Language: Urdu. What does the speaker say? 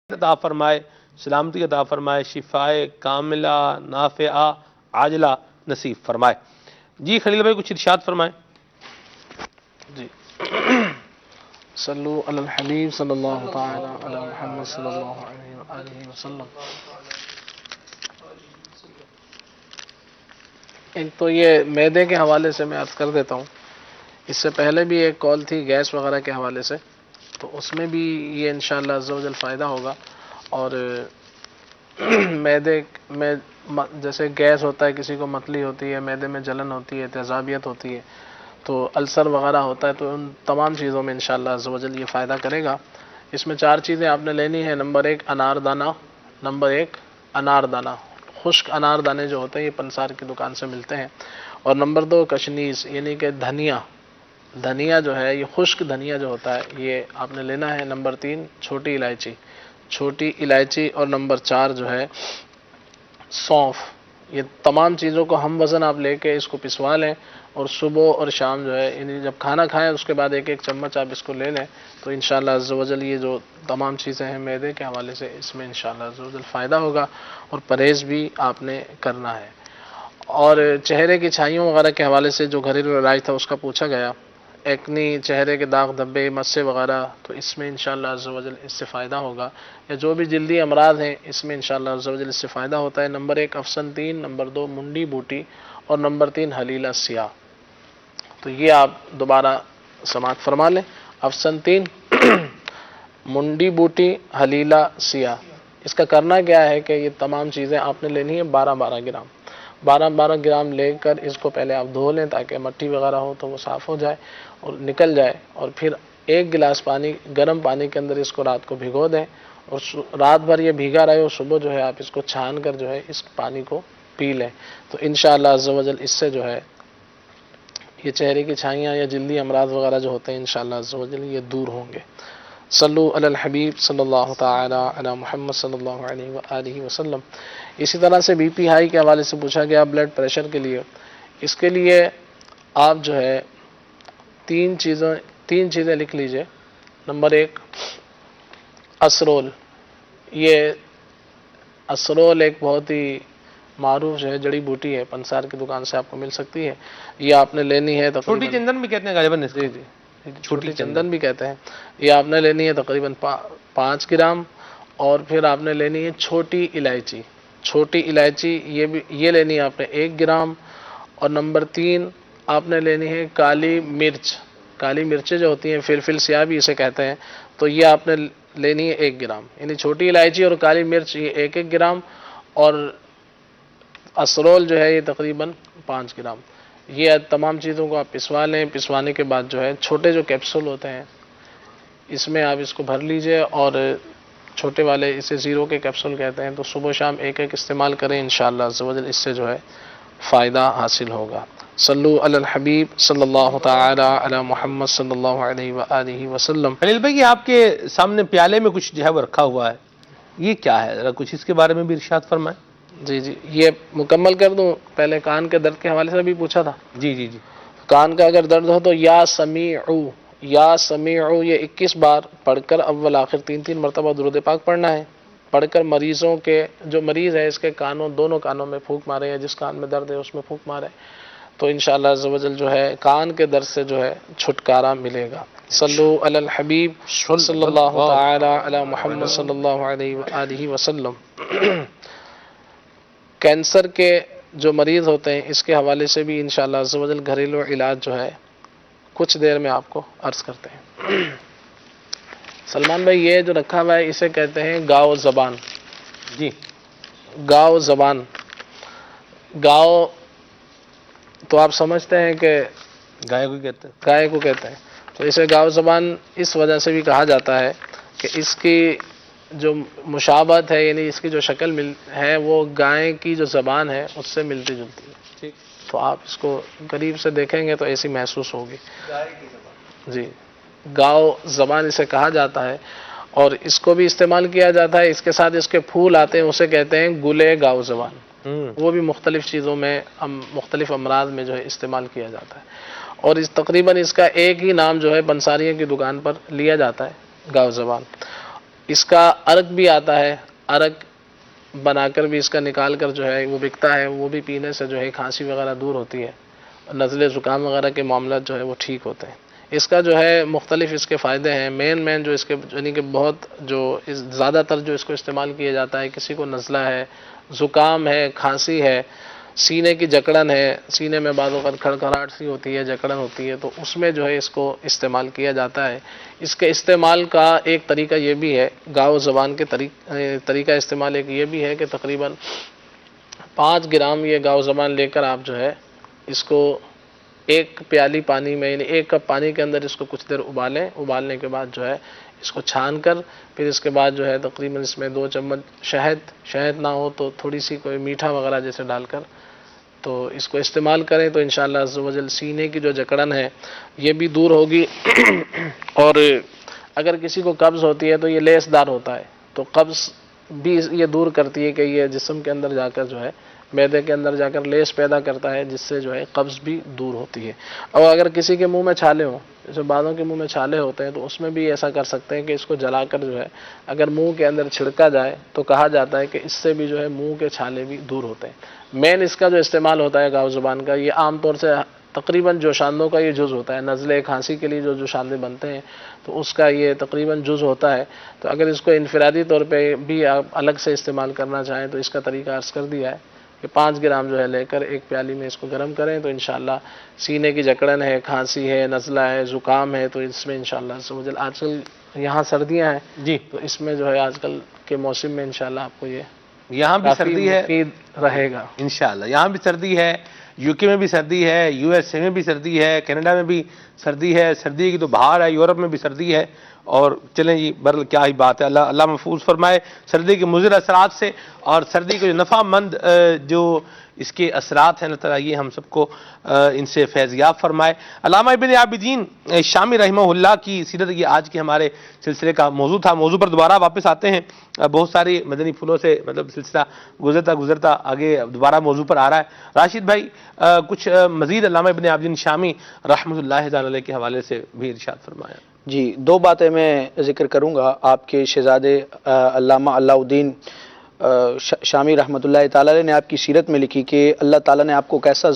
عطا فرمائے، سلامتی عطا فرمائے، شفائے کاملہ نافعہ عاجلہ نصیب فرمائے۔ جی خلیل بھائی کچھ ارشاد فرمائیں۔ جی صلو علی الحبیب صلی اللہ تعالی علی محمد صلی اللہ علیہ وآلہ وسلم۔ ایک تو یہ معدے کے حوالے سے میں عرض کر دیتا ہوں، اس سے پہلے بھی ایک کال تھی گیس وغیرہ کے حوالے سے، تو اس میں بھی یہ انشاءاللہ عز و جل فائدہ ہوگا۔ اور معدے میں جیسے گیس ہوتا ہے، کسی کو متلی ہوتی ہے، معدے میں جلن ہوتی ہے، تیزابیت ہوتی ہے، تو السر وغیرہ ہوتا ہے، تو ان تمام چیزوں میں انشاءاللہ عز و جل یہ فائدہ کرے گا۔ اس میں 4 چیزیں آپ نے لینی ہیں۔ نمبر 1 انار دانہ، نمبر 1 انار دانہ، خشک انار دانے جو ہوتے ہیں یہ پنسار کی دکان سے ملتے ہیں۔ اور نمبر 2 کشنیز یعنی کہ دھنیا جو ہے، یہ خشک دھنیا جو ہوتا ہے یہ آپ نے لینا ہے۔ نمبر 3 چھوٹی الائچی اور نمبر 4 جو ہے سونف۔ یہ تمام چیزوں کو ہم وزن آپ لے کے اس کو پسوا لیں، اور صبح اور شام جو ہے یعنی جب کھانا کھائیں اس کے بعد 1 چمچ آپ اس کو لے لیں، تو انشاءاللہ عز و جل یہ جو تمام چیزیں ہیں معدے کے حوالے سے اس میں انشاءاللہ عز و جل فائدہ ہوگا، اور پرہیز بھی آپ نے کرنا ہے۔ اور چہرے کی چھائیوں وغیرہ کے حوالے سے جو گھریلو علاج تھا اس کا پوچھا گیا، ایکنی، چہرے کے داغ دھبے، مسے وغیرہ، تو اس میں انشاءاللہ عز و جل اس سے فائدہ ہوگا۔ یا جو بھی جلدی امراض ہیں اس میں انشاءاللہ عز و جل اس سے فائدہ ہوتا ہے۔ نمبر 1 افسن 3، نمبر 2 منڈی بوٹی، اور نمبر 3 حلیلہ سیاہ۔ تو یہ آپ دوبارہ سماعت فرما لیں۔ افسن 3 منڈی بوٹی، حلیلہ سیاہ۔ اس کا کرنا کیا ہے کہ یہ تمام چیزیں آپ نے لینی ہے 12 گرام۔ 12 گرام لے کر اس کو پہلے آپ دھو لیں تاکہ مٹی وغیرہ ہو تو وہ صاف ہو جائے اور نکل جائے، اور پھر 1 گلاس پانی، گرم پانی کے اندر اس کو رات کو بھگو دیں، اور رات بھر یہ بھیگا رہے، اور صبح جو ہے آپ اس کو چھان کر جو ہے اس پانی کو پی لیں، تو انشاءاللہ عز و جل اس سے جو ہے یہ چہرے کی چھائیاں یا جلدی امراض وغیرہ جو ہوتے ہیں انشاءاللہ عز و جل یہ دور ہوں گے۔ صلو علی الحبیب صلی اللہ تعالی علی محمد صلی اللہ علیہ وآلہ وسلم۔ اسی طرح سے بی پی ہائی کے حوالے سے پوچھا گیا، بلڈ پریشر کے لیے، اس کے لیے آپ جو ہے 3 چیزیں لکھ لیجئے۔ نمبر 1 اسرول۔ یہ اسرول ایک بہت ہی معروف جو ہے جڑی بوٹی ہے، پنسار کی دکان سے آپ کو مل سکتی ہے، یہ آپ نے لینی ہے تقریباً چھوٹی چندن بھی کہتے ہیں غالباً اس کو۔ جی چھوٹی چندن بھی کہتے ہیں۔ یہ آپ نے لینی ہے تقریباً 5 گرام، اور پھر آپ نے لینی ہے چھوٹی الائچی، یہ لینی ہے آپ نے 1 گرام، اور نمبر 3 آپ نے لینی ہے کالی مرچیں جو ہوتی ہیں، فلفل سیاہ بھی اسے کہتے ہیں، تو یہ آپ نے لینی ہے 1 گرام، یعنی چھوٹی الائچی اور کالی مرچ یہ 1 گرام، اور اسرول جو ہے یہ تقریباً 5 گرام۔ یہ تمام چیزوں کو آپ پسوا لیں، پسوانے کے بعد جو ہے چھوٹے جو کیپسول ہوتے ہیں اس میں آپ اس کو بھر لیجئے، اور چھوٹے والے اسے 0 کے کیپسول کہتے ہیں، تو صبح شام 1 استعمال کریں، انشاءاللہ عز و جل اس سے جو ہے فائدہ حاصل ہوگا۔ صلو علی الحبیب صلی اللہ تعالی علی محمد صلی اللہ علیہ وآلہ وسلم۔ خلیل بھائی یہ آپ کے سامنے پیالے میں کچھ جو ہے وہ رکھا ہوا ہے، یہ کیا ہے؟ ذرا کچھ اس کے بارے میں بھی ارشاد فرمائیں۔ جی یہ مکمل کر دوں؟ پہلے کان کے درد کے حوالے سے بھی پوچھا تھا۔ جی کان کا اگر درد ہو تو یا سمیعو یہ 21 بار پڑھ کر اول آخر 3 مرتبہ درود پاک پڑھنا ہے، پڑھ کر مریضوں کے، جو مریض ہے اس کے دونوں کانوں میں پھونک مارے، یا جس کان میں درد ہے اس میں پھونک مارے، تو انشاءاللہ عز و جل جو ہے کان کے درد سے جو ہے چھٹکارا ملے گا۔ صلو علی الحبیب صلی اللہ تعالی علی محمد صلی اللہ علیہ وآلہ وسلم۔ کینسر کے جو مریض ہوتے ہیں اس کے حوالے سے بھی انشاءاللہ عز و جل گھریلو علاج جو ہے کچھ دیر میں آپ کو عرض کرتے ہیں۔ سلمان بھائی یہ جو رکھا ہوا ہے اسے کہتے ہیں گاؤ زبان۔ گاؤ زبان، گاؤ تو آپ سمجھتے ہیں کہ گائے کو کہتے ہیں، تو اسے گاؤ زبان اس وجہ سے بھی کہا جاتا ہے کہ اس کی جو مشابہت ہے، یعنی اس کی جو شکل ہے وہ گائے کی جو زبان ہے اس سے ملتی جلتی ہے، تو آپ اس کو قریب سے دیکھیں گے تو ایسی محسوس ہوگی۔ جی گاؤ زبان اسے کہا جاتا ہے، اور اس کو بھی استعمال کیا جاتا ہے، اس کے ساتھ اس کے پھول آتے ہیں اسے کہتے ہیں گلے گاؤ زبان، وہ بھی مختلف چیزوں میں مختلف امراض میں جو ہے استعمال کیا جاتا ہے، اور تقریباً اس کا ایک ہی نام جو ہے پنساریوں کی دکان پر لیا جاتا ہے، گاؤ زبان۔ اس کا عرق بھی آتا ہے، عرق بنا کر بھی اس کا نکال کر جو ہے وہ بکتا ہے، وہ بھی پینے سے جو ہے کھانسی وغیرہ دور ہوتی ہے، نزلے زکام وغیرہ کے معاملات جو ہے وہ ٹھیک ہوتے ہیں۔ اس کا جو ہے مختلف اس کے فائدے ہیں، مین جو اس کے یعنی کہ بہت جو زیادہ تر جو اس کو استعمال کیا جاتا ہے، کسی کو نزلہ ہے، زکام ہے، کھانسی ہے، سینے کی جکڑن ہے، سینے میں بعض اوقات کھڑکھڑاہٹ سی ہوتی ہے، جکڑن ہوتی ہے، تو اس میں جو ہے اس کو استعمال کیا جاتا ہے۔ اس کے استعمال کا ایک طریقہ یہ بھی ہے، گاؤ زبان کے طریقہ استعمال ایک یہ بھی ہے کہ تقریباً 5 گرام یہ گاؤ زبان لے کر آپ جو ہے اس کو ایک پیالی پانی میں یعنی 1 کپ پانی کے اندر اس کو کچھ دیر ابالیں، ابالنے کے بعد جو ہے اس کو چھان کر پھر اس کے بعد جو ہے تقریباً اس میں 2 چمچ شہد نہ ہو تو تھوڑی سی کوئی میٹھا وغیرہ جیسے ڈال کر تو اس کو استعمال کریں تو انشاءاللہ عز و جل سینے کی جو جکڑن ہے یہ بھی دور ہوگی۔ اور اگر کسی کو قبض ہوتی ہے تو یہ لیس دار ہوتا ہے، تو قبض بھی یہ دور کرتی ہے کہ یہ جسم کے اندر جا کر جو ہے معدے کے اندر جا کر لیس پیدا کرتا ہے، جس سے جو ہے قبض بھی دور ہوتی ہے۔ اور اگر کسی کے منہ میں چھالے ہوں، جیسے بعضوں کے منہ میں چھالے ہوتے ہیں، تو اس میں بھی ایسا کر سکتے ہیں کہ اس کو جلا کر جو ہے اگر منہ کے اندر چھڑکا جائے تو کہا جاتا ہے کہ اس سے بھی جو ہے منہ کے چھالے بھی دور ہوتے ہیں۔ مین اس کا جو استعمال ہوتا ہے گاؤ زبان کا، یہ عام طور سے تقریباً جوشاندوں کا یہ جز ہوتا ہے، نزلے کھانسی کے لیے جو جوشاندے بنتے ہیں تو اس کا یہ تقریباً جز ہوتا ہے۔ تو اگر اس کو انفرادی طور پہ بھی آپ الگ سے استعمال کرنا چاہیں تو اس کا طریقہ عرض کر دیا ہے کہ 5 گرام جو ہے لے کر ایک پیالی میں اس کو گرم کریں تو انشاءاللہ سینے کی جکڑن ہے، کھانسی ہے، نزلہ ہے، زکام ہے، تو اس میں انشاءاللہ آج کل یہاں سردیاں ہیں جی، تو اس میں جو ہے آج کل کے موسم میں انشاءاللہ آپ کو یہ یہاں بھی کافی سردی ہے مفید رہے گا۔ انشاءاللہ، یہاں بھی سردی ہے، یو کے میں بھی سردی ہے، یو ایس اے میں بھی سردی ہے، کینیڈا میں بھی سردی ہے، سردی کی تو بہار ہے، یورپ میں بھی سردی ہے۔ اور چلیں جی، برل کیا ہی بات ہے، اللہ محفوظ فرمائے سردی کے مضر اثرات سے، اور سردی کے جو نفع مند جو اس کے اثرات ہیں، اللہ تعالیٰ یہ ہم سب کو ان سے فیضیاب فرمائے۔ علامہ ابن عابدین شامی رحمہ اللہ کی سیرت یہ آج کے ہمارے سلسلے کا موضوع تھا۔ موضوع پر دوبارہ واپس آتے ہیں، بہت ساری مدنی پھولوں سے مطلب سلسلہ گزرتا آگے دوبارہ موضوع پر آ رہا ہے۔ راشد بھائی کچھ مزید علامہ ابن عابدین شامی رحمۃ اللہ تعالی علیہ کے حوالے سے بھی ارشاد فرمایا۔ جی، 2 باتیں میں ذکر کروں گا۔ آپ کے شہزادے علامہ علاء الدین شامی رحمۃ اللہ تعالی علیہ نے آپ کی سیرت میں لکھی کہ اللہ تعالیٰ نے آپ کو کیسا